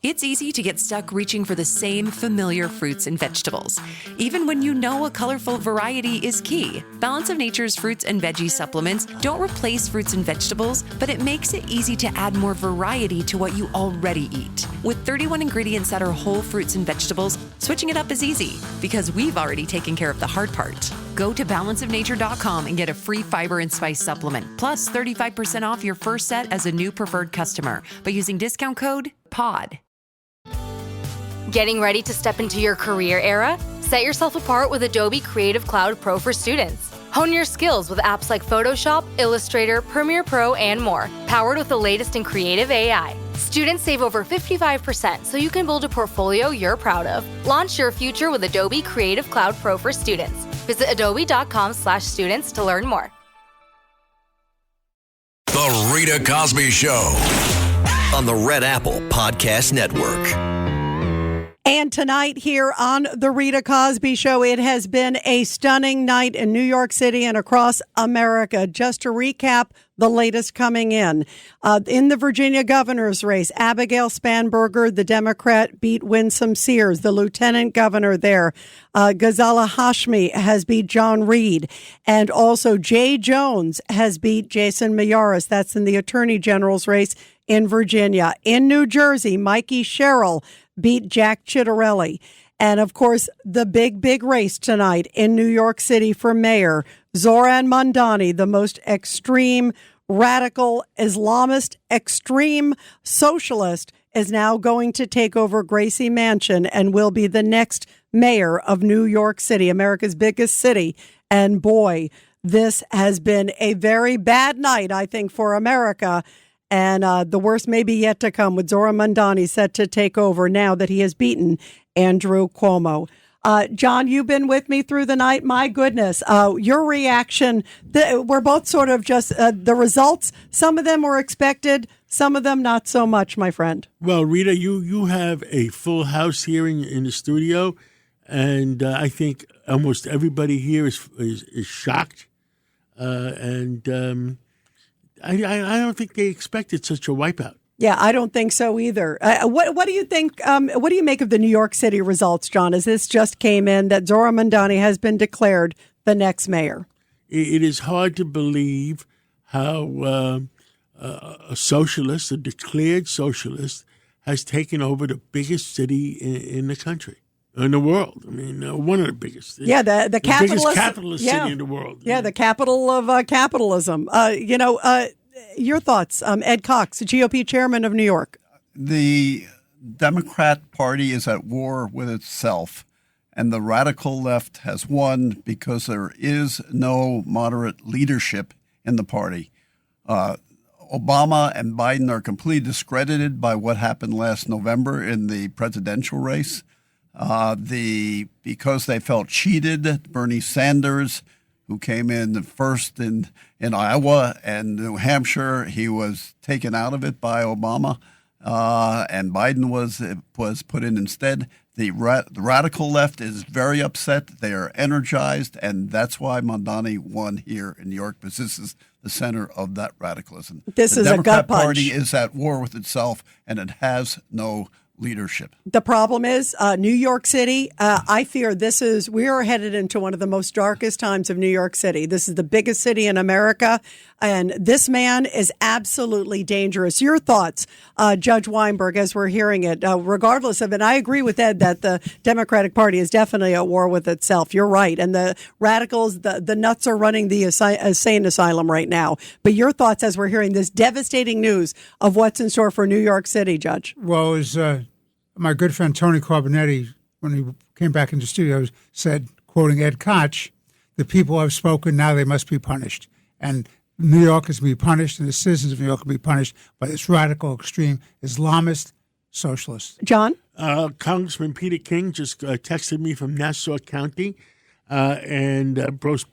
It's easy to get stuck reaching for the same familiar fruits and vegetables, even when you know a colorful variety is key. Balance of Nature's fruits and veggie supplements don't replace fruits and vegetables, but it makes it easy to add more variety to what you already eat. With 31 ingredients that are whole fruits and vegetables, switching it up is easy because we've already taken care of the hard part. Go to balanceofnature.com and get a free fiber and spice supplement, plus 35% off your first set as a new preferred customer by using discount code POD. Getting ready to step into your career era? Set yourself apart with Adobe Creative Cloud Pro for students. Hone your skills with apps like Photoshop, Illustrator, Premiere Pro, and more, powered with the latest in creative AI. Students save over 55% so you can build a portfolio you're proud of. Launch your future with Adobe Creative Cloud Pro for students. Visit adobe.com/students to learn more. The Rita Cosby Show on the Red Apple Podcast Network. And tonight here on The Rita Cosby Show, it has been a stunning night in New York City and across America. Just to recap the latest coming in the Virginia governor's race, Abigail Spanberger, the Democrat, beat Winsome Sears, the lieutenant governor there. Ghazala Hashmi has beat John Reed. And also Jay Jones has beat Jason Mayaris. That's in the attorney general's race in Virginia. In New Jersey, Mikey Sherrill beat Jack Ciattarelli. And, of course, the big race tonight in New York City for mayor, Zohran Mamdani, the most extreme, radical, Islamist, extreme socialist, is now going to take over Gracie Mansion and will be the next mayor of New York City, America's biggest city. And, boy, this has been a very bad night, I think, for America. And the worst may be yet to come, with Zohran Mamdani set to take over now that he has beaten Andrew Cuomo. John, you've been with me through the night. My goodness, your reaction, we're both sort of just the results. Some of them were expected, some of them not so much, my friend. Well, Rita, you have a full house here in the studio, and I think almost everybody here is shocked. I don't think they expected such a wipeout. Yeah, I don't think so either. What do you think? What do you make of the New York City results, John? As this just came in, that Zohran Mamdani has been declared the next mayor. It is hard to believe how a socialist, a declared socialist, has taken over the biggest city in the country. In the world. I mean, one of the biggest. Yeah, the biggest capitalist city in the world. Yeah, the capital of capitalism. Your thoughts, Ed Cox, GOP Chairman of New York. The Democrat Party is at war with itself, and the radical left has won because there is no moderate leadership in the party. Obama and Biden are completely discredited by what happened last November in the presidential race. Because they felt cheated, Bernie Sanders, who came in first in Iowa and New Hampshire, he was taken out of it by Obama, and Biden was put in instead. The radical left is very upset. They are energized, and that's why Mamdani won here in New York, because this is the center of that radicalism. This is a gut punch. The Democrat Party is at war with itself, and it has no leadership. The problem is New York City. I fear we are headed into one of the most darkest times of New York City. This is the biggest city in America, and this man is absolutely dangerous. Your thoughts, Judge Weinberg, as we're hearing it, regardless of it. I agree with Ed that the Democratic Party is definitely at war with itself. You're right. And the radicals, the nuts are running the insane asylum right now. But your thoughts as we're hearing this devastating news of what's in store for New York City, Judge? Well, it was my good friend Tony Carbonetti, when he came back into studios, said, quoting Ed Cox, "The people have spoken, now they must be punished." And New York is to be punished, and the citizens of New York will be punished by this radical, extreme, Islamist socialist. John? Congressman Peter King just texted me from Nassau County, and Bruce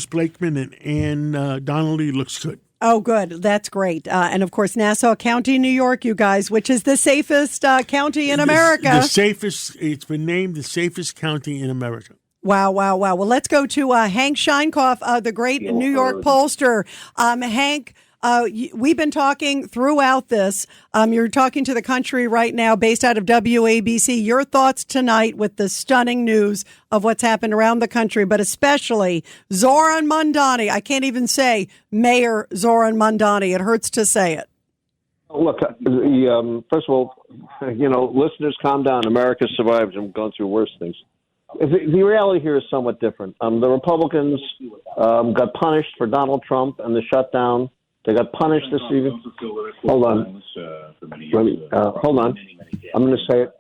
Blakeman and Ann Donnelly looks good. Oh, good. That's great. And, of course, Nassau County, New York, you guys, which is the safest county in America. The safest. It's been named the safest county in America. Wow. Well, let's go to Hank Scheinkopf, the great New York pollster. Hank, We've been talking throughout this. You're talking to the country right now based out of WABC. Your thoughts tonight with the stunning news of what's happened around the country, but especially Zohran Mamdani. I can't even say Mayor Zohran Mamdani. It hurts to say it. Look, first of all, listeners, calm down. America survived and gone through worse things. The reality here is somewhat different. The Republicans got punished for Donald Trump and the shutdown. They got punished this evening. Hold on. Hold on. I'm going to say it.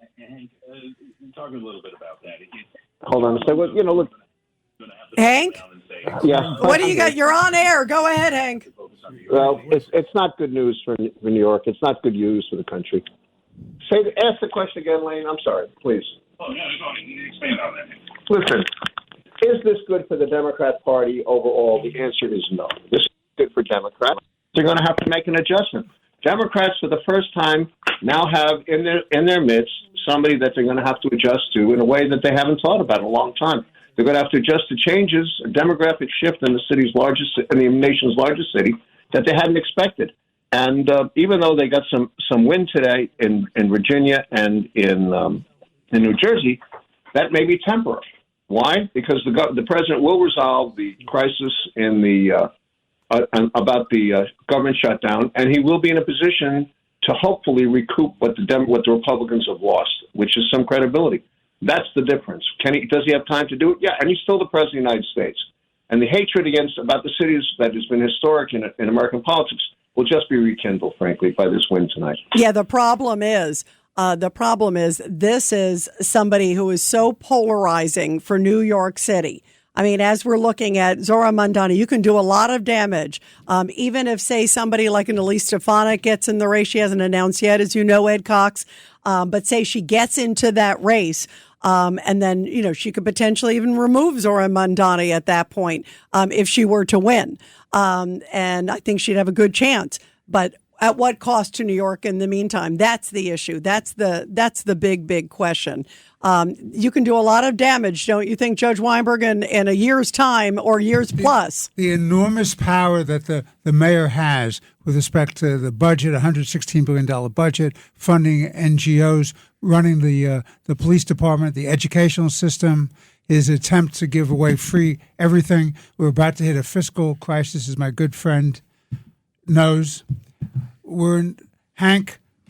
Talk a little bit about that. Hold on. Say what? Look. Hank? Yeah. What do you got? You're on air. Go ahead, Hank. Well, it's not good news for New York. It's not good news for the country. Ask the question again, Lane. I'm sorry, please. Oh, yeah, expand on that. Listen, is this good for the Democrat Party overall? The answer is no. This is good for Democrats. They're going to have to make an adjustment. Democrats, for the first time, now have in their midst somebody that they're going to have to adjust to in a way that they haven't thought about in a long time. They're going to have to adjust to changes, a demographic shift in the nation's largest city that they hadn't expected. And even though they got some wind today in Virginia and in New Jersey, that may be temporary. Why? Because the president will resolve the crisis in about the government shutdown, and he will be in a position to hopefully recoup what the Republicans have lost, which is some credibility. That's the difference. Does he have time to do it? Yeah, and he's still the president of the United States. And the hatred about the cities that has been historic in American politics will just be rekindled, frankly, by this win tonight. Yeah, the problem is this is somebody who is so polarizing for New York City. I mean, as we're looking at Zohran Mamdani, you can do a lot of damage. Even if, say, somebody like an Elise Stefanik gets in the race, she hasn't announced yet, as you know, Ed Cox, but say she gets into that race. And then, she could potentially even remove Zohran Mamdani at that point if she were to win. And I think she'd have a good chance. But at what cost to New York in the meantime? That's the issue. That's the big question. You can do a lot of damage, don't you think, Judge Weinberg, in a year's time or years plus? The enormous power that the mayor has with respect to the budget, $116 billion budget, funding NGOs, running the police department, the educational system, his attempt to give away free everything. We're about to hit a fiscal crisis, as my good friend knows. We're in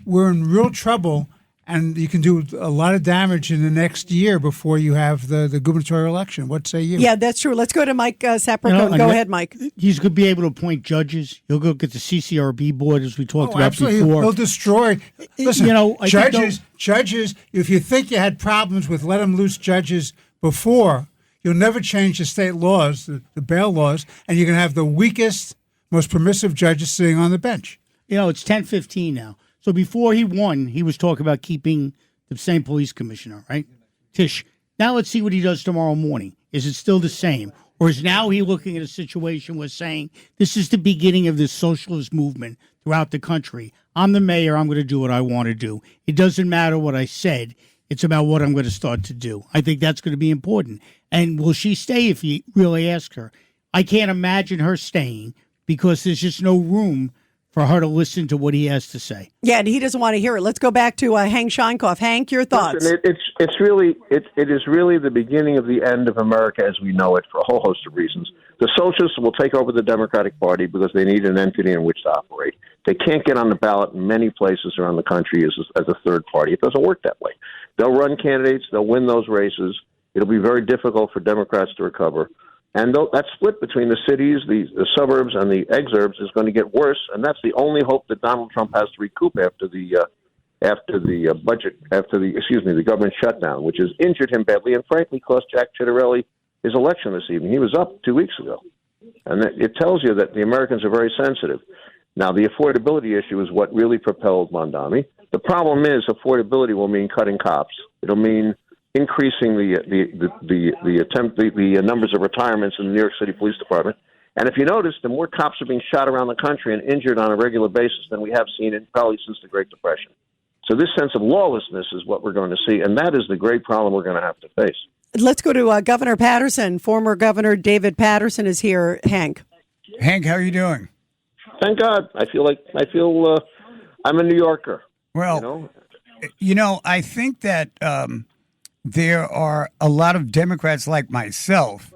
real trouble, and you can do a lot of damage in the next year before you have the gubernatorial election. What say you? Yeah, that's true. Let's go to Mike Sapraicone. Go ahead, Mike. He's going to be able to appoint judges. He'll go get the CCRB board, as we talked about absolutely. before. He'll destroy. Listen, judges. If you think you had problems with let them loose judges before, you'll never change the state laws, the bail laws, and you're going to have the weakest, most permissive judges sitting on the bench. It's 10:15 now. So before he won, he was talking about keeping the same police commissioner, right? Tish. Now let's see what he does tomorrow morning. Is it still the same? Or is now he looking at a situation where saying, this is the beginning of this socialist movement throughout the country. I'm the mayor. I'm going to do what I want to do. It doesn't matter what I said. It's about what I'm going to start to do. I think that's going to be important. And will she stay if you really ask her? I can't imagine her staying because there's just no room for her to listen to what he has to say. Yeah, and he doesn't want to hear it. Let's go back to Hank Scheinkoff. Hank, your thoughts? Listen, it is really the beginning of the end of America as we know it for a whole host of reasons. The socialists will take over the Democratic Party because they need an entity in which to operate. They can't get on the ballot in many places around the country as a third party. It doesn't work that way. They'll run candidates. They'll win those races. It'll be very difficult for Democrats to recover. And that split between the cities, the suburbs, and the exurbs is going to get worse, and that's the only hope that Donald Trump has to recoup after the government shutdown, which has injured him badly and frankly cost Jack Ciattarelli his election this evening. He was up 2 weeks ago, and it tells you that the Americans are very sensitive. Now, the affordability issue is what really propelled Mamdani. The problem is affordability will mean cutting cops. It'll mean increasing the numbers of retirements in the New York City Police Department. And if you notice, the more cops are being shot around the country and injured on a regular basis than we have seen probably since the Great Depression. So this sense of lawlessness is what we're going to see, and that is the great problem we're going to have to face. Let's go to Governor Paterson. Former Governor David Paterson is here. Hank. Hank, how are you doing? Thank God. I feel I'm a New Yorker. Well, I think that there are a lot of Democrats like myself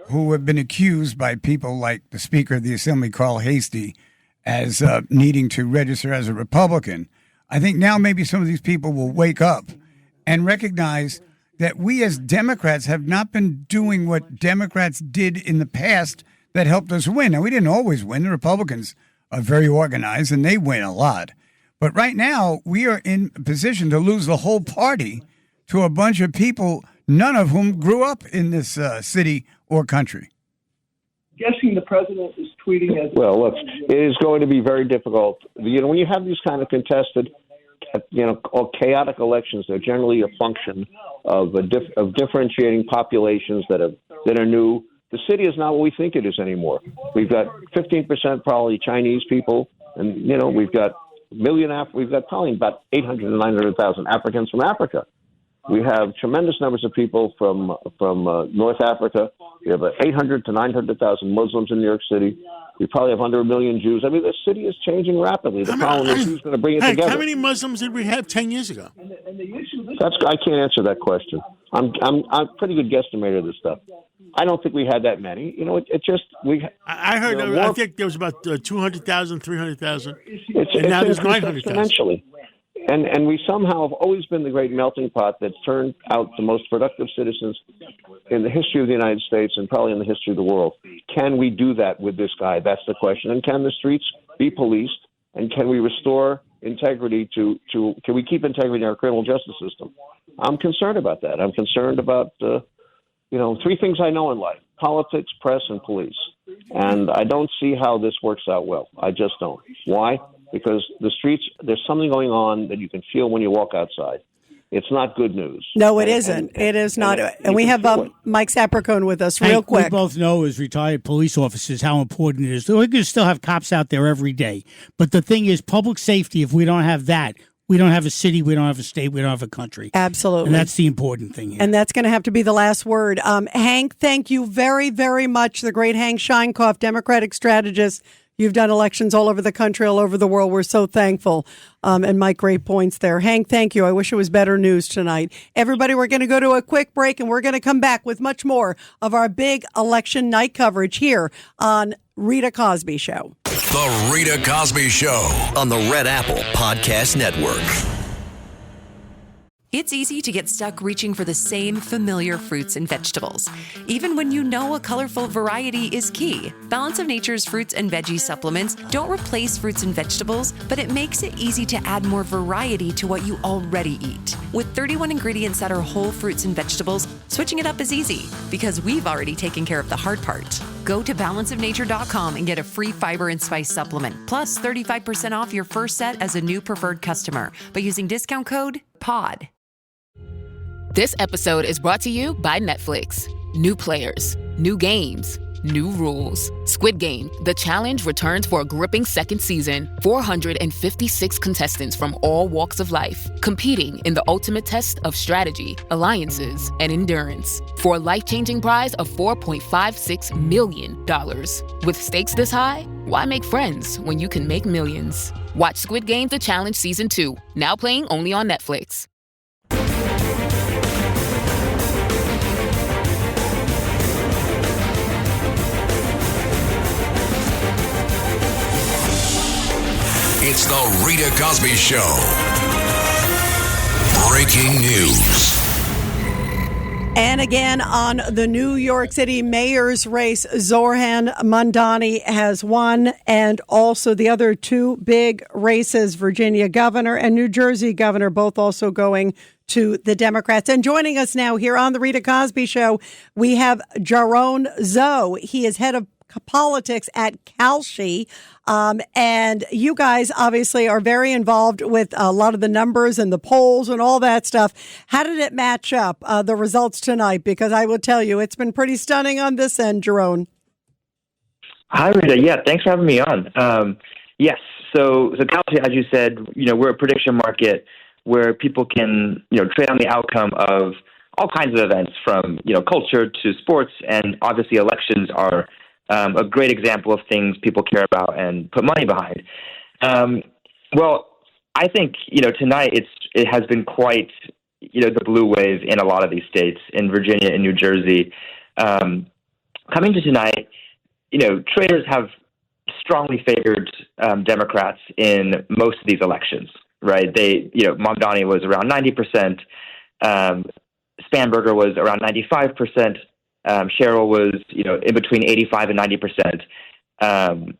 who have been accused by people like the Speaker of the Assembly, Carl Hastie, as needing to register as a Republican. I think now maybe some of these people will wake up and recognize that we as Democrats have not been doing what Democrats did in the past that helped us win. Now, we didn't always win. The Republicans are very organized, and they win a lot. But right now, we are in a position to lose the whole party to a bunch of people, none of whom grew up in this city or country. Guessing the president is tweeting as well. Look, it is going to be very difficult. When you have these kind of contested, or chaotic elections, they're generally a function of differentiating populations that are new. The city is not what we think it is anymore. We've got 15% probably Chinese people, and we've got we've got probably about 800 to 900,000 Africans from Africa. We have tremendous numbers of people from North Africa. We have 800 to 900,000 Muslims in New York City. We probably have under 1 million Jews. I mean, the city is changing rapidly. The problem is who's going to bring it together. How many Muslims did we have 10 years ago? I can't answer that question. I'm a pretty good guesstimator of this stuff. I don't think we had that many. I heard. I think there was about 200,000, 300,000, and now there's 900,000. Exponentially. And we somehow have always been the great melting pot that's turned out the most productive citizens in the history of the United States and probably in the history of the world. Can we do that with this guy? That's the question. And can the streets be policed? And can we restore integrity can we keep integrity in our criminal justice system? I'm concerned about that. I'm concerned about, three things I know in life: politics, press, and police. And I don't see how this works out well. I just don't. Why? Because the streets, there's something going on that you can feel when you walk outside. It's not good news. No, it isn't. It is not. And we have Mike Sapraicone with us real quick. We both know as retired police officers how important it is. We can still have cops out there every day. But the thing is, public safety, if we don't have that, we don't have a city, we don't have a state, we don't have a country. Absolutely. And that's the important thing here. And that's going to have to be the last word. Hank, thank you very, very much. The great Hank Scheinkoff, Democratic strategist. You've done elections all over the country, all over the world. We're so thankful. And Mike, great points there. Hank, thank you. I wish it was better news tonight. Everybody, we're going to go to a quick break, and we're going to come back with much more of our big election night coverage here on Rita Cosby Show. The Rita Cosby Show on the Red Apple Podcast Network. It's easy to get stuck reaching for the same familiar fruits and vegetables, even when you know a colorful variety is key. Balance of Nature's fruits and veggie supplements don't replace fruits and vegetables, but it makes it easy to add more variety to what you already eat. With 31 ingredients that are whole fruits and vegetables, switching it up is easy because we've already taken care of the hard part. Go to balanceofnature.com and get a free fiber and spice supplement, plus 35% off your first set as a new preferred customer by using discount code POD. This episode is brought to you by Netflix. New players, new games, new rules. Squid Game, The Challenge returns for a gripping second season. 456 contestants from all walks of life, competing in the ultimate test of strategy, alliances, and endurance. For a life-changing prize of $4.56 million. With stakes this high, why make friends when you can make millions? Watch Squid Game, The Challenge Season 2, now playing only on Netflix. It's the Rita Cosby Show. Breaking news. And again, on the New York City mayor's race, Zohran Mamdani has won, and also the other two big races, Virginia governor and New Jersey governor, both also going to the Democrats. And joining us now here on the Rita Cosby Show, we have Zohran Zoe. He is head of politics at Calshi. And you guys obviously are very involved with a lot of the numbers and the polls and all that stuff. How did it match up, the results tonight? Because I will tell you, it's been pretty stunning on this end, Zohran. Hi, Rita. Yeah, thanks for having me on. Yes. So Calshi, as you said, we're a prediction market where people can, trade on the outcome of all kinds of events from, culture to sports. And obviously elections are a great example of things people care about and put money behind. Well, I think, tonight it has been quite, the blue wave in a lot of these states, in Virginia and New Jersey. Coming to tonight, traders have strongly favored Democrats in most of these elections, right? Mamdani was around 90%. Spanberger was around 95%. Sherrill was, in between 85 and 90%.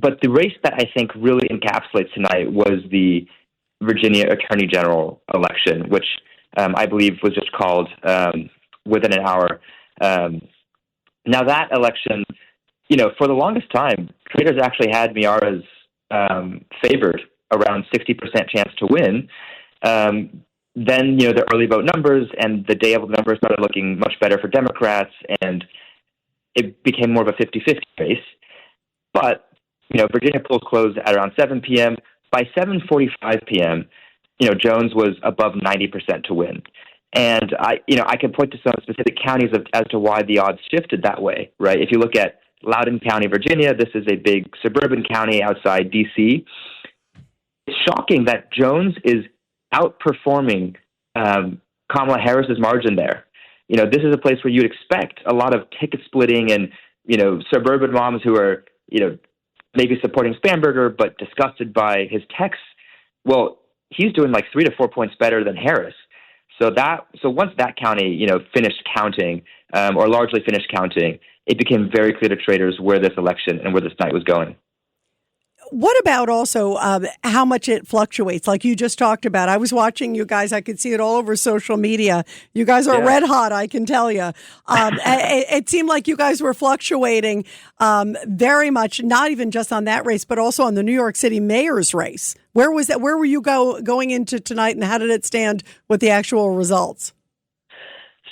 But the race that I think really encapsulates tonight was the Virginia Attorney General election, which I believe was just called within an hour. Now that election, for the longest time, traders actually had Miara's favored around 60% chance to win. Then, the early vote numbers and the day of numbers started looking much better for Democrats, and it became more of a 50-50 race. But, Virginia polls closed at around 7 p.m. By 7:45 p.m., Jones was above 90% to win. And I can point to some specific counties as to why the odds shifted that way, right? If you look at Loudoun County, Virginia, this is a big suburban county outside D.C. It's shocking that Jones is outperforming Kamala Harris's margin there. This is a place where you'd expect a lot of ticket splitting and, suburban moms who are, maybe supporting Spanberger but disgusted by his texts. Well, he's doing like 3 to 4 points better than Harris. So once that county, finished counting, or largely finished counting, it became very clear to traders where this election and where this night was going. What about also how much it fluctuates? Like you just talked about. I was watching you guys. I could see it all over social media. You guys are red hot, I can tell you. It seemed like you guys were fluctuating very much, not even just on that race, but also on the New York City mayor's race. Where was that? Where were you going into tonight, and how did it stand with the actual results?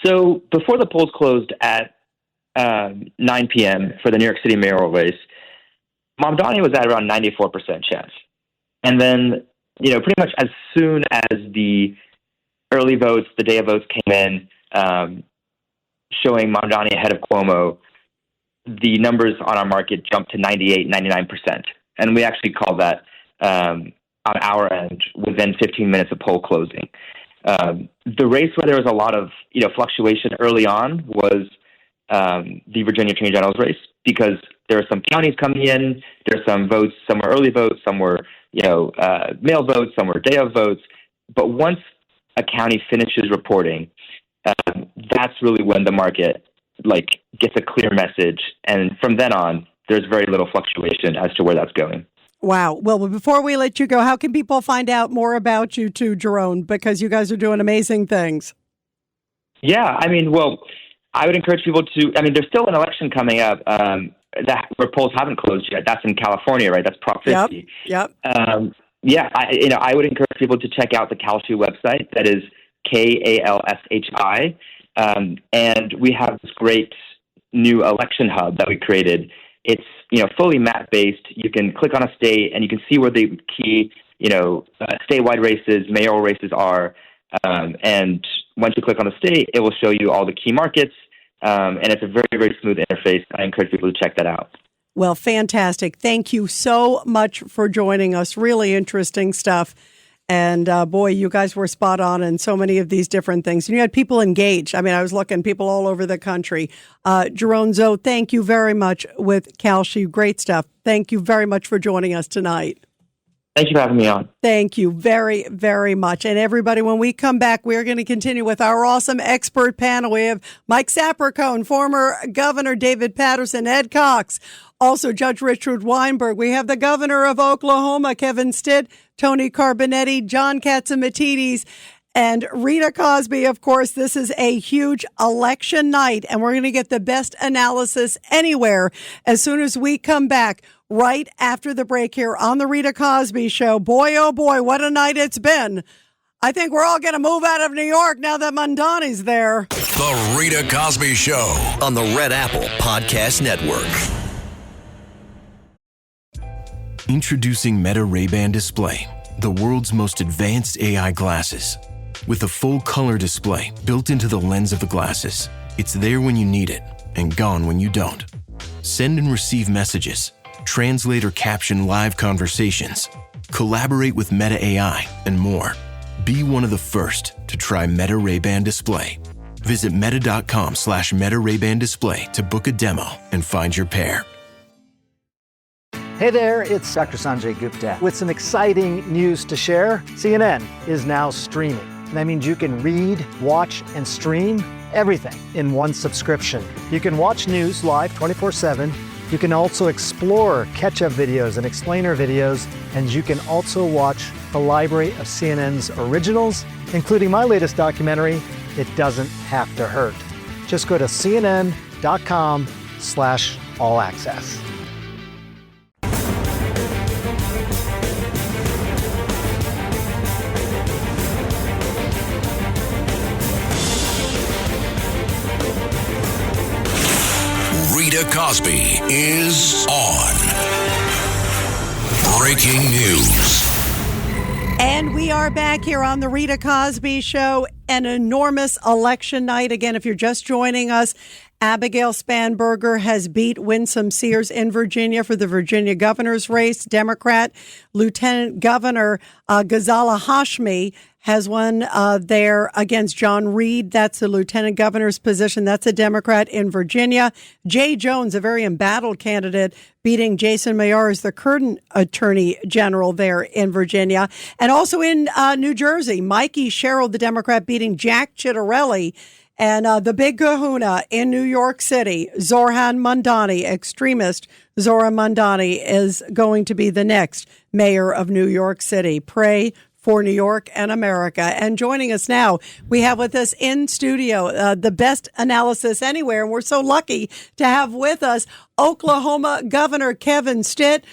So before the polls closed at 9 p.m. for the New York City mayoral race, Mamdani was at around 94% chance. And then, pretty much as soon as the early votes, the day of votes came in, showing Mamdani ahead of Cuomo, the numbers on our market jumped to 98, 99%. And we actually called that on our end within 15 minutes of poll closing. The race where there was a lot of, fluctuation early on was the Virginia Attorney General's race, because there are some counties coming in, there's some votes, some were early votes, some were, mail votes, some were day of votes. But once a county finishes reporting, that's really when the market gets a clear message. And from then on, there's very little fluctuation as to where that's going. Wow. Well, before we let you go, how can people find out more about you too, Zohran? Because you guys are doing amazing things. Yeah, I would encourage people to, there's still an election coming up where polls haven't closed yet. That's in California, right? That's Prop 50. Yep. I would encourage people to check out the Kalshi website. That is KALSHI. And we have this great new election hub that we created. It's, fully map-based. You can click on a state and you can see where the key, statewide races, mayoral races are. And once you click on the state, it will show you all the key markets. And it's a very, very smooth interface. I encourage people to check that out. Well, fantastic. Thank you so much for joining us. Really interesting stuff. And boy, you guys were spot on in so many of these different things. And you had people engaged. I was looking people all over the country. Zohran, thank you very much with Kalshi. Great stuff. Thank you very much for joining us tonight. Thank you for having me on. Thank you very, very much. And everybody, when we come back, we're going to continue with our awesome expert panel. We have Mike Sapraicone, former Governor David Paterson, Ed Cox, also Judge Richard Weinberg. We have the governor of Oklahoma, Kevin Stitt, Tony Carbonetti, John Catsimatidis, and Rita Cosby. Of course, this is a huge election night, and we're going to get the best analysis anywhere as soon as we come back right after the break here on the Rita Cosby Show. Boy, oh boy, what a night it's been. I think we're all going to move out of New York now that Mamdani's there. The Rita Cosby Show on the Red Apple Podcast Network. Introducing Meta Ray-Ban Display, the world's most advanced AI glasses. With a full color display built into the lens of the glasses, it's there when you need it and gone when you don't. Send and receive messages, translate or caption live conversations, collaborate with Meta AI, and more. Be one of the first to try Meta Ray-Ban Display. Visit meta.com/Meta Ray-Ban Display to book a demo and find your pair. Hey there, it's Dr. Sanjay Gupta with some exciting news to share. CNN is now streaming. That means you can read, watch, and stream everything in one subscription. You can watch news live 24/7. You can also explore catch-up videos and explainer videos, and you can also watch the library of CNN's originals, including my latest documentary, It Doesn't Have to Hurt. Just go to cnn.com/all access. Rita Cosby is on. Breaking news. And we are back here on the Rita Cosby Show, an enormous election night. Again, if you're just joining us, Abigail Spanberger has beat Winsome Sears in Virginia for the Virginia governor's race. Democrat Lieutenant Governor Ghazala Hashmi has won there against John Reed. That's the lieutenant governor's position. That's a Democrat in Virginia. Jay Jones, a very embattled candidate, beating Jason Mayer as the current attorney general there in Virginia. And also in New Jersey, Mikey Sherrill, the Democrat, beating Jack Ciattarelli. And the big kahuna in New York City, Zohran Mamdani, extremist Zohran Mamdani, is going to be the next mayor of New York City. Pray for New York and America. And joining us now, we have with us in studio the best analysis anywhere. And we're so lucky to have with us Oklahoma Governor Kevin Stitt.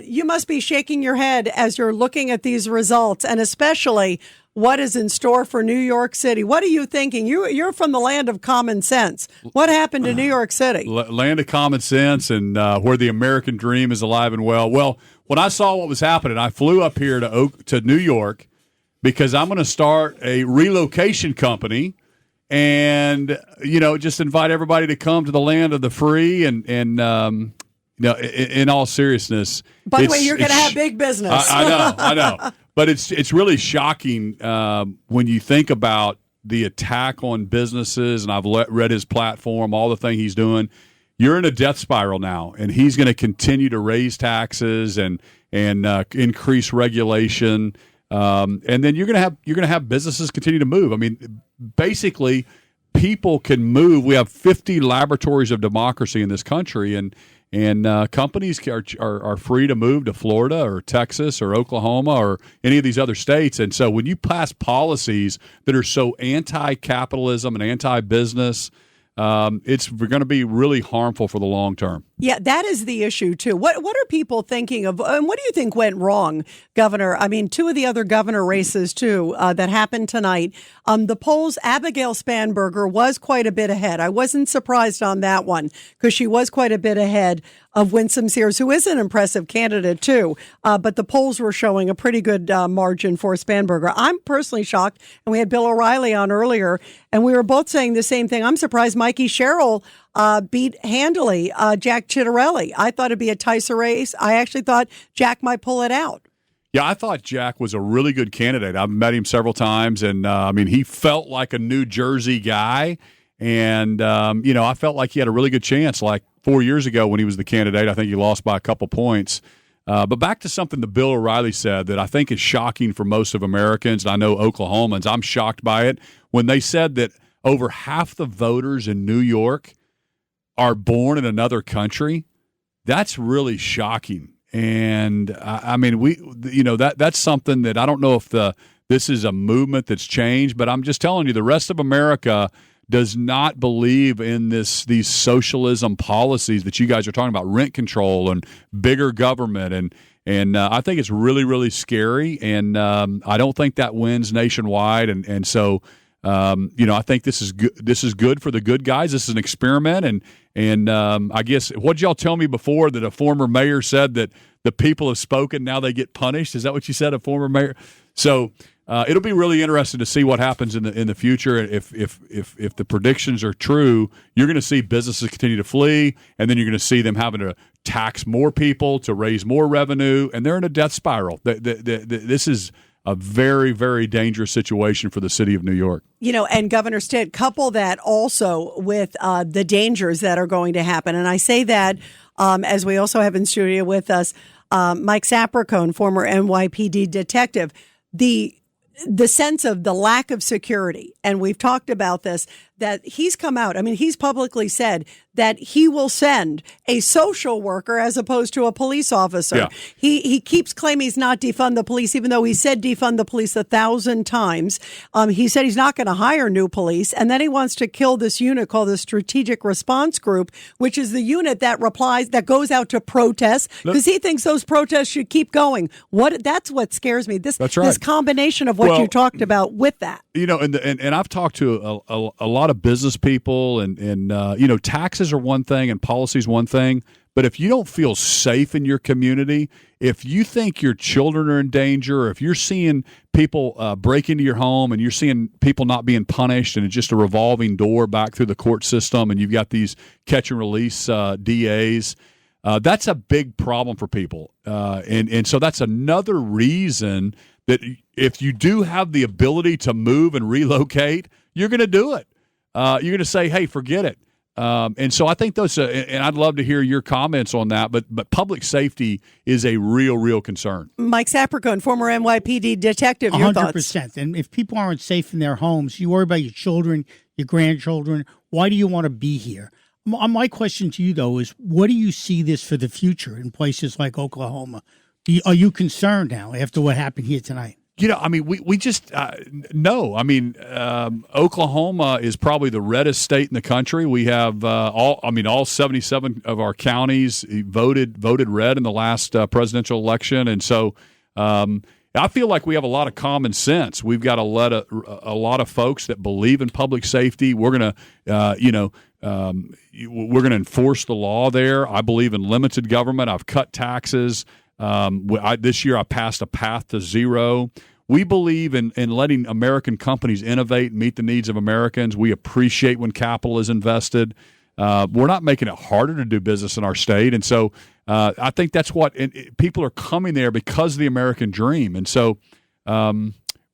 You must be shaking your head as you're looking at these results, and especially what is in store for New York City. What are you thinking? You're from the land of common sense. What happened to New York City? Land of common sense, and where the American dream is alive and well. Well, when I saw what was happening, I flew up here to New York because I'm going to start a relocation company and, just invite everybody to come to the land of the free and in all seriousness. By the way, you're going to have big business. I know. But it's really shocking when you think about the attack on businesses, and I've read his platform, all the thing he's doing. You're in a death spiral now, and he's going to continue to raise taxes and increase regulation, and then you're going to have businesses continue to move. I mean, basically, people can move. We have 50 laboratories of democracy in this country, and companies are free to move to Florida or Texas or Oklahoma or any of these other states. And so when you pass policies that are so anti-capitalism and anti-business, it's going to be really harmful for the long term. Yeah, that is the issue, too. What are people thinking of, and what do you think went wrong, Governor? I mean, two of the other governor races, too, that happened tonight. The polls, Abigail Spanberger was quite a bit ahead. I wasn't surprised on that one because she was quite a bit ahead of Winsome Sears, who is an impressive candidate, too. But the polls were showing a pretty good margin for Spanberger. I'm personally shocked, and we had Bill O'Reilly on earlier, and we were both saying the same thing. I'm surprised Mikey Sherrill beat handily Jack Ciattarelli. I thought it'd be a tighter race. I actually thought Jack might pull it out. Yeah, I thought Jack was a really good candidate. I've met him several times, and he felt like a New Jersey guy, and I felt like he had a really good chance. Like 4 years ago when he was the candidate, I think he lost by a couple points. But back to something that Bill O'Reilly said that I think is shocking for most of Americans, and I know Oklahomans. I'm shocked by it when they said that over half the voters in New York are born in another country. That's really shocking. And that's something that I don't know if this is a movement that's changed, but I'm just telling you, the rest of America does not believe in these socialism policies that you guys are talking about, rent control and bigger government. And I think it's really, really scary. And I don't think that wins nationwide. And so, I think this is good. This is good for the good guys. This is an experiment. And I guess, what did y'all tell me before that a former mayor said that the people have spoken, now they get punished? Is that what you said, a former mayor? So it'll be really interesting to see what happens in the future. If the predictions are true, you're going to see businesses continue to flee, and then you're going to see them having to tax more people to raise more revenue, and they're in a death spiral. This is a very, very dangerous situation for the city of New York. And Governor Stitt, couple that also with the dangers that are going to happen. And I say that as we also have in studio with us Mike Sapraicone, former NYPD detective. The sense of the lack of security, and we've talked about this, that he's come out. I mean, he's publicly said that he will send a social worker as opposed to a police officer. Yeah. He keeps claiming he's not defund the police, even though he said defund the police 1,000 times. He said he's not going to hire new police, and then he wants to kill this unit called the Strategic Response Group, which is the unit that goes out to protest, because he thinks those protests should keep going. That's what scares me. That's right. This combination of what you talked about with that. And I've talked to a lot of business people, and taxes are one thing and policy is one thing. But if you don't feel safe in your community, if you think your children are in danger, or if you're seeing people break into your home and you're seeing people not being punished, and it's just a revolving door back through the court system, and you've got these catch and release DAs, that's a big problem for people. And so that's another reason that if you do have the ability to move and relocate, you're going to do it. You're going to say, hey, forget it. And so I think those, and I'd love to hear your comments on that, but public safety is a real concern. Mike Sapraicone, former NYPD detective, your 100%. thoughts? And if people aren't safe in their homes, you worry about your children, your grandchildren. Why do you want to be here? My question to you, though, is what do you see this for the future in places like Oklahoma? Are you concerned now after what happened here tonight? We just no. Oklahoma is probably the reddest state in the country. We have all 77 of our counties voted red in the last presidential election, and so I feel like we have a lot of common sense. We've got a lot of folks that believe in public safety. We're gonna we're gonna enforce the law there. I believe in limited government. I've cut taxes. This year I passed a path to zero. We believe in letting American companies innovate and meet the needs of Americans. We appreciate when capital is invested. We're not making it harder to do business in our state. And so I think that's what people are coming there because of the American dream. And so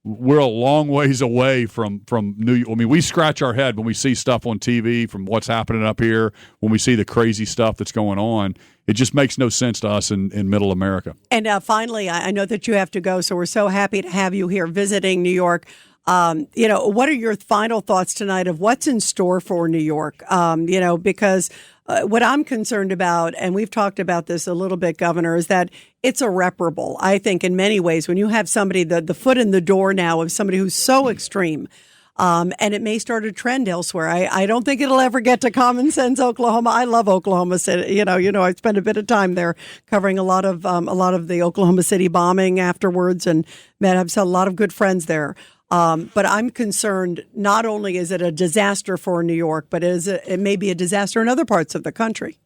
we're a long ways away from New York. I mean, we scratch our head when we see stuff on TV from what's happening up here, when we see the crazy stuff that's going on. It just makes no sense to us in middle America. And finally, I know that you have to go, so we're so happy to have you here visiting New York. What are your final thoughts tonight of what's in store for New York? Because what I'm concerned about, and we've talked about this a little bit, Governor, is that it's irreparable. I think in many ways, when you have somebody, the foot in the door now of somebody who's so extreme, and it may start a trend elsewhere. I don't think it'll ever get to common sense Oklahoma. I love Oklahoma City. I spent a bit of time there covering a lot of the Oklahoma City bombing afterwards, and I've had a lot of good friends there. But I'm concerned, not only is it a disaster for New York, but it may be a disaster in other parts of the country.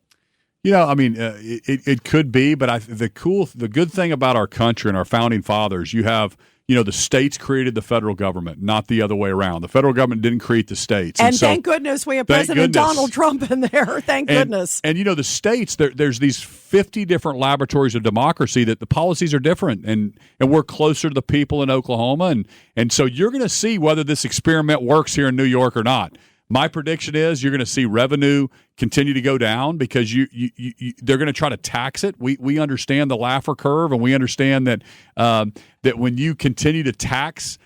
It could be, but the good thing about our country and our founding fathers, you have, the states created the federal government, not the other way around. The federal government didn't create the states. And thank goodness we have President Donald Trump in there. Thank goodness. And the states, there's these 50 different laboratories of democracy that the policies are different. And we're closer to the people in Oklahoma. And so you're going to see whether this experiment works here in New York or not. My prediction is you're going to see revenue continue to go down because they're going to try to tax it. We understand the Laffer curve, and we understand that that when you continue to tax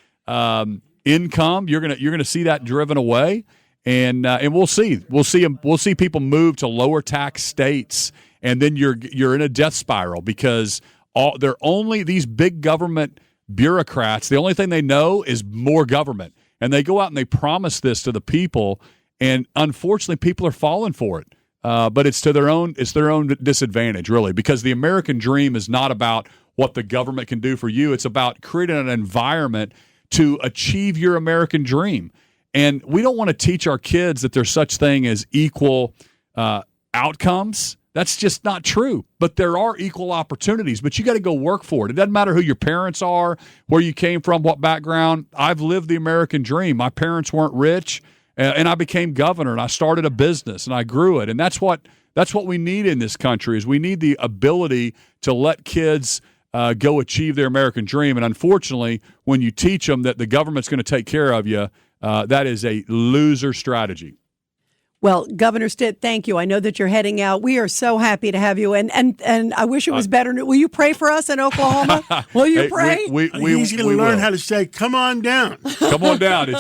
income, you're going to see that driven away, and we'll see people move to lower tax states, and then you're in a death spiral because they're only these big government bureaucrats. The only thing they know is more government. And they go out and they promise this to the people, and unfortunately, people are falling for it. But it's their own disadvantage, really, because the American dream is not about what the government can do for you. It's about creating an environment to achieve your American dream. And we don't want to teach our kids that there's such thing as equal outcomes. That's just not true. But there are equal opportunities, but you got to go work for it. It doesn't matter who your parents are, where you came from, what background. I've lived the American dream. My parents weren't rich, and I became governor, and I started a business, and I grew it. And that's what we need in this country is we need the ability to let kids go achieve their American dream. And unfortunately, when you teach them that the government's going to take care of you, that is a loser strategy. Well, Governor Stitt, thank you. I know that you're heading out. We are so happy to have you, and I wish it was better. Will you pray for us in Oklahoma? Will you pray? He's going to learn how to say, "Come on down." Come on down.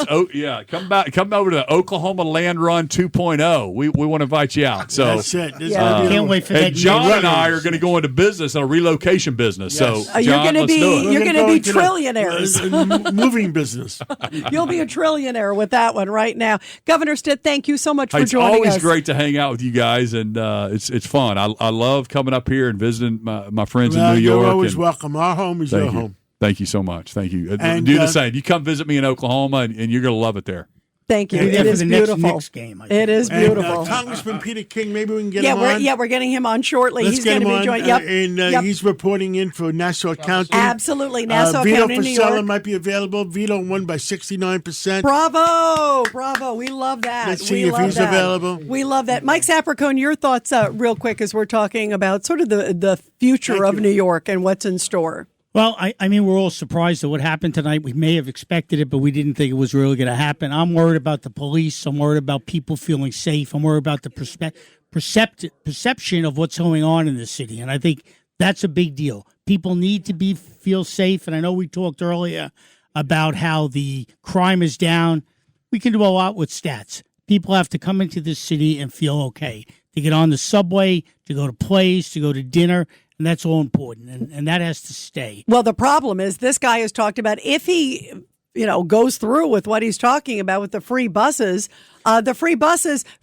Come over to Oklahoma Land Run 2.0. We want to invite you out. So that's it. Can't wait for that. And John and I are going to go into business, a relocation business. Yes. So John, let's do it. You're going to be trillionaires. Moving business. You'll be a trillionaire with that one right now. Governor Stitt, thank you so much for it's joining always us. great to hang out with you guys, and it's fun. I love coming up here and visiting my friends in New York. You're always welcome. Our home is your home. Thank you so much. Thank you. And, do the same. You come visit me in Oklahoma, and you're going to love it there. Thank you. It is beautiful. Next game, it is beautiful. And, Congressman Peter King, maybe we can get him on. We're getting him on shortly. Let's He's get going him to be on. joining. He's reporting in for Nassau County. Absolutely. Nassau Vito County, New York. Fasella might be available. Vito won by 69%. Bravo. We love that. Let's see if he's available. We love that. Mike Sapraicone, your thoughts real quick as we're talking about sort of the future of New York and what's in store. Well, I mean, we're all surprised at what happened tonight. We may have expected it, but we didn't think it was really going to happen. I'm worried about the police. I'm worried about people feeling safe. I'm worried about the perception of what's going on in the city. And I think that's a big deal. People need to feel safe. And I know we talked earlier about how the crime is down. We can do a lot with stats. People have to come into this city and feel okay. To get on the subway, to go to plays, to go to dinner. And that's all important, and that has to stay. Well, the problem is this guy has talked about if he, goes through with what he's talking about with the free buses.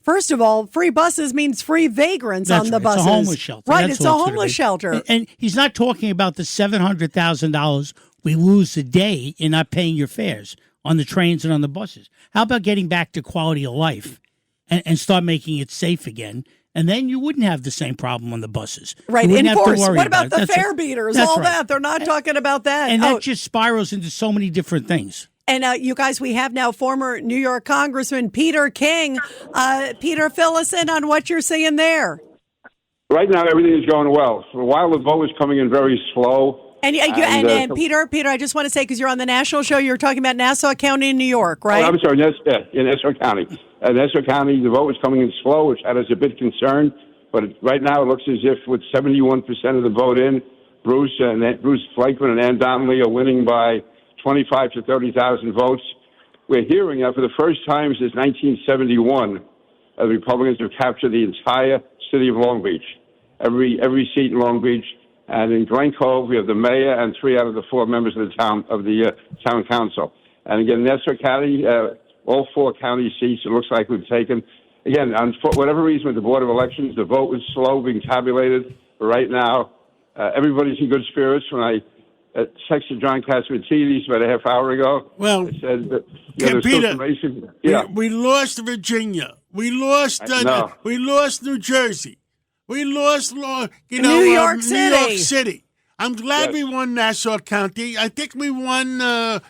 First of all, free buses means free vagrants on the buses. It's a homeless shelter. Right, it's a homeless shelter. And he's not talking about the $700,000 we lose a day in not paying your fares on the trains and on the buses. How about getting back to quality of life and start making it safe again? And then you wouldn't have the same problem on the buses. Right, enforce. What about the fare beaters? All right. that. They're not talking about that. And that just spirals into so many different things. And you guys, we have now former New York Congressman Peter King. Peter, fill us in on what you're seeing there. Right now, everything is going well. For a while, the vote was coming in very slow. And Peter, I just want to say, because you're on the national show, you're talking about Nassau County in New York, right? Oh, I'm sorry, in Nassau County. Nassau County, the vote was coming in slow, which had us a bit concerned. But right now, it looks as if with 71% of the vote in, Bruce Flakeman and Ann Donnelly are winning by 25 to 30,000 votes. We're hearing that for the first time since 1971, the Republicans have captured the entire city of Long Beach, every seat in Long Beach. And in Glen Cove, we have the mayor and 3 out of the 4 members of the town council. And again, Nassau County, all 4 county seats, it looks like we've taken. Again, for whatever reason with the Board of Elections, the vote was slow being tabulated. But right now, everybody's in good spirits. When I texted John Catsimatidis about a half hour ago, well, I said that Peter, we lost Virginia. We lost New Jersey. We lost, New York City. I'm glad we won Nassau County. I think we won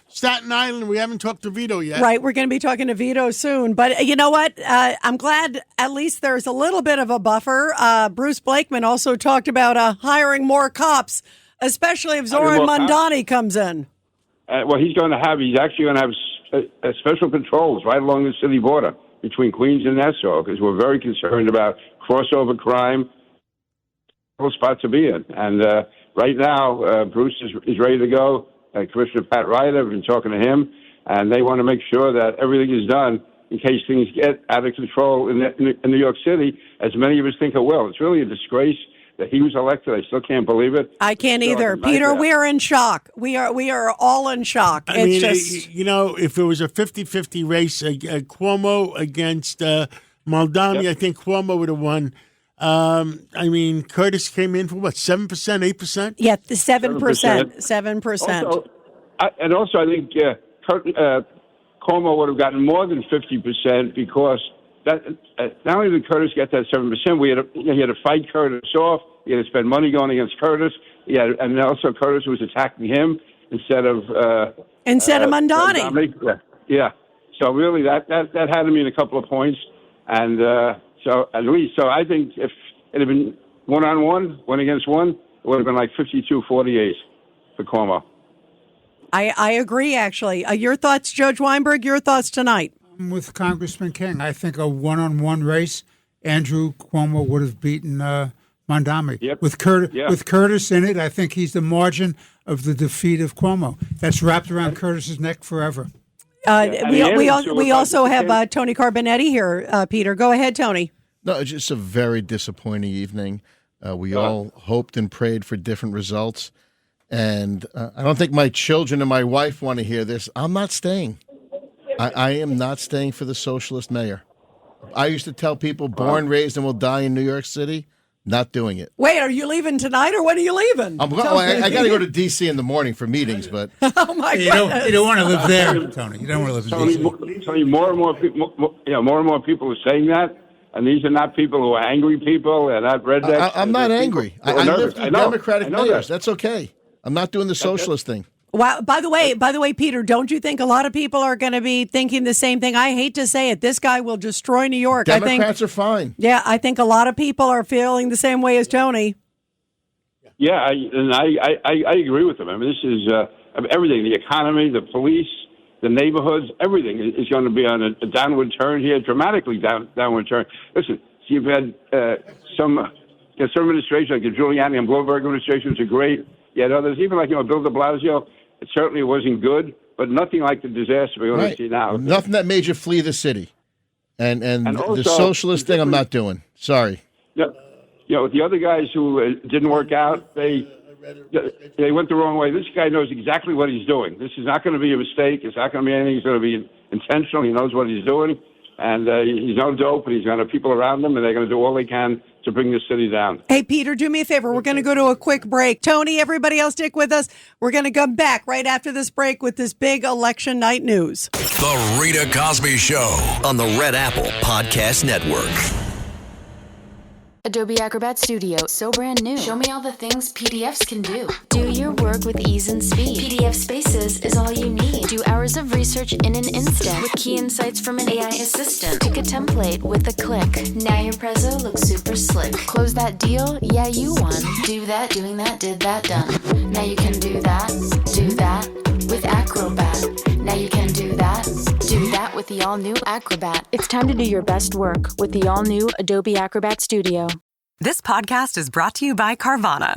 Staten Island. We haven't talked to Vito yet. Right, we're going to be talking to Vito soon. But you know what? I'm glad at least there's a little bit of a buffer. Bruce Blakeman also talked about hiring more cops, especially if Zohran Mamdani comes in. He's actually going to have special patrols right along the city border between Queens and Nassau, because we're very concerned about crossover crime, spot to be in. And right now, Bruce is ready to go. Commissioner Pat Ryder, I've been talking to him, and they want to make sure that everything is done in case things get out of control in New York City, as many of us think it will. It's really a disgrace that he was elected. I still can't believe it. I can't either. Peter, we are in shock. We are all in shock. I mean, if it was a 50-50 race, Cuomo against Mamdani, I think Cuomo would have won. Curtis came in for what, 7%, 8%? Yeah, 7%. 7%. Also, I think Cuomo would have gotten more than 50% because that not only did Curtis get that 7%, he had to fight Curtis off. He had to spend money going against Curtis. And also Curtis was attacking him instead of Mamdani. Yeah. So really, that had to mean a couple of points, and so I think if it had been 1-on-1, 1 against 1, it would have been like 52-48 for Cuomo. I agree. Actually, your thoughts, Judge Weinberg. Your thoughts tonight. I'm with Congressman King. I think a 1-on-1 race, Andrew Cuomo would have beaten Mamdani. Yep. With Curtis in it, I think he's the margin of the defeat of Cuomo. That's wrapped around Curtis's neck forever. We also have Tony Carbonetti here, Peter. Go ahead, Tony. No, it's just a very disappointing evening. We all hoped and prayed for different results. And I don't think my children and my wife want to hear this. I'm not staying. I am not staying for the socialist mayor. I used to tell people born, raised, and will die in New York City. Not doing it. Wait, are you leaving tonight, or when are you leaving? I got to go to D.C. in the morning for meetings, but oh my God, you don't want to live there, Tony. You don't want to live in D.C. Tony, more and more people are saying that, and these are not people who are angry people. They're not rednecks. I'm not angry. I live through Democratic mayors. That's okay. I'm not doing the socialist thing. Wow. By the way, Peter, don't you think a lot of people are going to be thinking the same thing? I hate to say it. This guy will destroy New York. Democrats are fine. Yeah, I think a lot of people are feeling the same way as Tony. Yeah, I agree with him. I mean, this is everything: the economy, the police, the neighborhoods. Everything is going to be on a downward turn here, dramatically downward turn. Listen, you've had some administrations like the Giuliani and Bloomberg administrations are great. Yet others, even like Bill de Blasio. It certainly wasn't good, but nothing like the disaster we're going to see now. Nothing that made you flee the city. And also, the socialist thing I'm not doing. Sorry. Yeah, the other guys who didn't work out, they went the wrong way. This guy knows exactly what he's doing. This is not going to be a mistake. It's not going to be anything. It's going to be intentional. He knows what he's doing. And he's no dope, and he's got people around him, and they're going to do all they can to bring this city down. Hey, Peter, do me a favor. We're going to go to a quick break. Tony, everybody else stick with us. We're going to come back right after this break with this big election night news. The Rita Cosby Show on the Red Apple Podcast Network. Adobe Acrobat Studio, so brand new. Show me all the things PDFs can do. Do your work with ease and speed. PDF Spaces is all you need. Do hours of research in an instant with key insights from an AI assistant. Pick a template with a click. Now your prezzo looks super slick. Close that deal? Yeah, you won. Do that, doing that, did that, done. Now you can do that with Acrobat. Now you can do that with the all-new Acrobat. It's time to do your best work with the all-new Adobe Acrobat Studio. This podcast is brought to you by Carvana.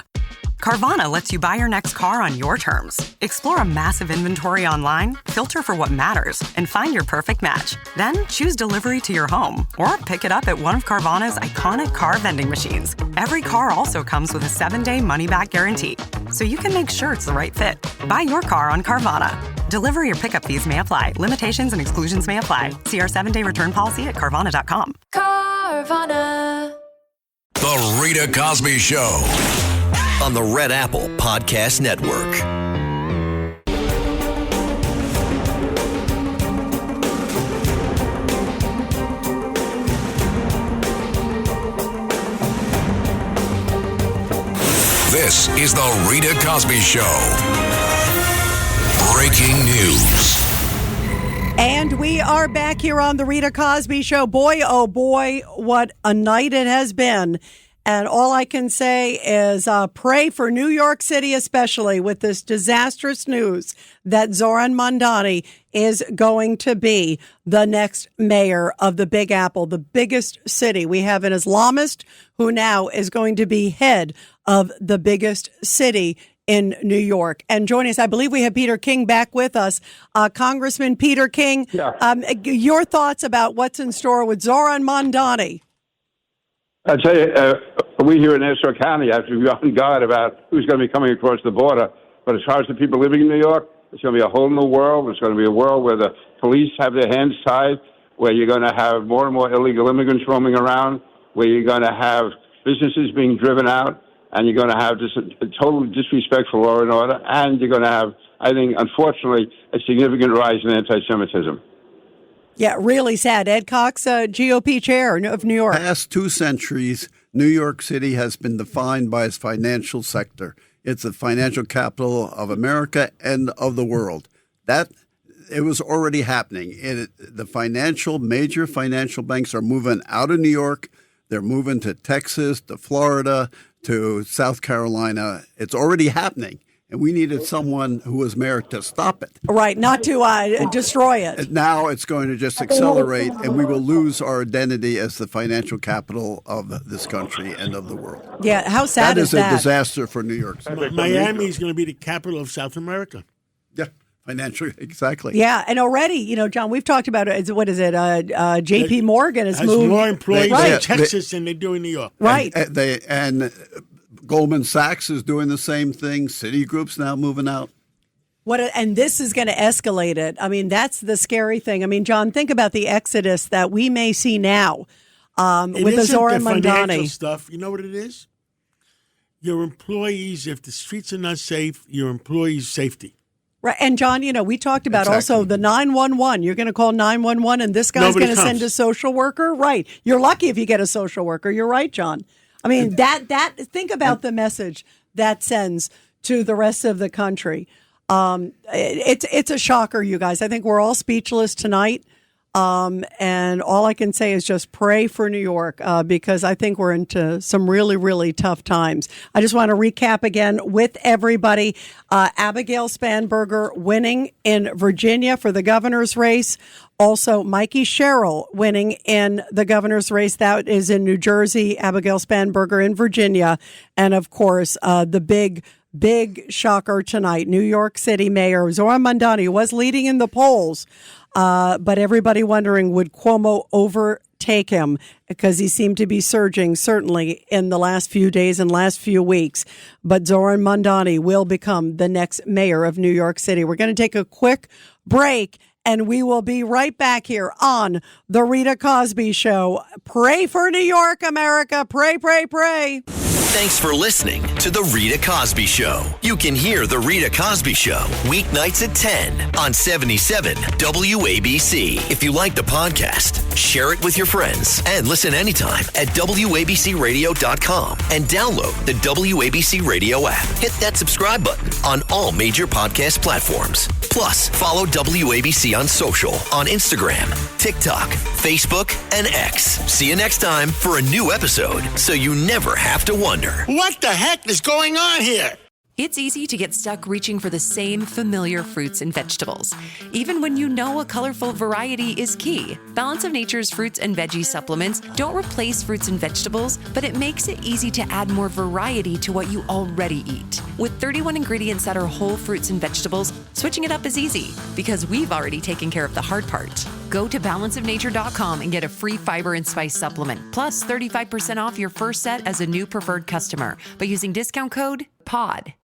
Carvana lets you buy your next car on your terms. Explore a massive inventory online, filter for what matters, and find your perfect match. Then choose delivery to your home or pick it up at one of Carvana's iconic car vending machines. Every car also comes with a 7-day money-back guarantee, so you can make sure it's the right fit. Buy your car on Carvana. Delivery or pickup fees may apply. Limitations and exclusions may apply. See our 7-day return policy at Carvana.com. Carvana. The Rita Cosby Show on the Red Apple Podcast Network. This is the Rita Cosby Show. Breaking news. And we are back here on the Rita Cosby Show. Boy, oh boy, what a night it has been. And all I can say is pray for New York City, especially with this disastrous news that Zohran Mamdani is going to be the next mayor of the Big Apple, the biggest city. We have an Islamist who now is going to be head of the biggest city in New York. And joining us, I believe we have Peter King back with us. Congressman Peter King, your thoughts about what's in store with Zohran Mamdani? I tell you, we here in Nassau County have to be on guard about who's going to be coming across the border. But as far as the people living in New York, it's going to be a whole new world. It's going to be a world where the police have their hands tied, where you're going to have more and more illegal immigrants roaming around, where you're going to have businesses being driven out, and you're going to have just a total disrespect for law and order, and you're going to have, I think, unfortunately, a significant rise in anti-Semitism. Yeah, really sad. Ed Cox, GOP chair of New York. Past 2 centuries, New York City has been defined by its financial sector. It's the financial capital of America and of the world. That it was already happening. The major financial banks are moving out of New York. They're moving to Texas, to Florida, to South Carolina. It's already happening. And we needed someone who was mayor to stop it. Right, not to destroy it. Now it's going to just accelerate, and we will lose our identity as the financial capital of this country and of the world. Yeah, how sad is that? That is a disaster for New York City. Miami is going to be the capital of South America. Yeah, financially, exactly. Yeah, and already, John, we've talked about it. What is it? J.P. Morgan has moved more employees right. in Texas than they do in New York. Right. And Goldman Sachs is doing the same thing. Citigroup's now moving out. And this is going to escalate it. I mean, that's the scary thing. I mean, John, think about the exodus that we may see now with the Zohran Mamdani financial stuff. You know what it is? Your employees, if the streets are not safe, your employees' safety. Right. And John, we talked about also the 911. You're going to call 911 and this guy's going to send a social worker. Right. You're lucky if you get a social worker. You're right, John. I mean, think about the message that sends to the rest of the country. It's a shocker, you guys. I think we're all speechless tonight. And all I can say is just pray for New York, because I think we're into some really, really tough times. I just want to recap again with everybody. Abigail Spanberger winning in Virginia for the governor's race. Also, Mikey Sherrill winning in the governor's race. That is in New Jersey. Abigail Spanberger in Virginia. And of course, the big shocker tonight, New York City Mayor Zohran Mamdani was leading in the polls. But everybody wondering, would Cuomo overtake him? Because he seemed to be surging, certainly in the last few days and last few weeks. But Zohran Mamdani will become the next mayor of New York City. We're going to take a quick break, and we will be right back here on The Rita Cosby Show. Pray for New York, America. Pray, pray, pray. Thanks for listening to The Rita Cosby Show. You can hear The Rita Cosby Show weeknights at 10 on 77 WABC. If you like the podcast, share it with your friends and listen anytime at WABCRadio.com and download the WABC Radio app. Hit that subscribe button on all major podcast platforms. Plus, follow WABC on social on Instagram, TikTok, Facebook, and X. See you next time for a new episode so you never have to wonder. What the heck is going on here? It's easy to get stuck reaching for the same familiar fruits and vegetables, even when you know a colorful variety is key. Balance of Nature's fruits and veggie supplements don't replace fruits and vegetables, but it makes it easy to add more variety to what you already eat. With 31 ingredients that are whole fruits and vegetables, switching it up is easy because we've already taken care of the hard part. Go to balanceofnature.com and get a free fiber and spice supplement, plus 35% off your first set as a new preferred customer by using discount code POD.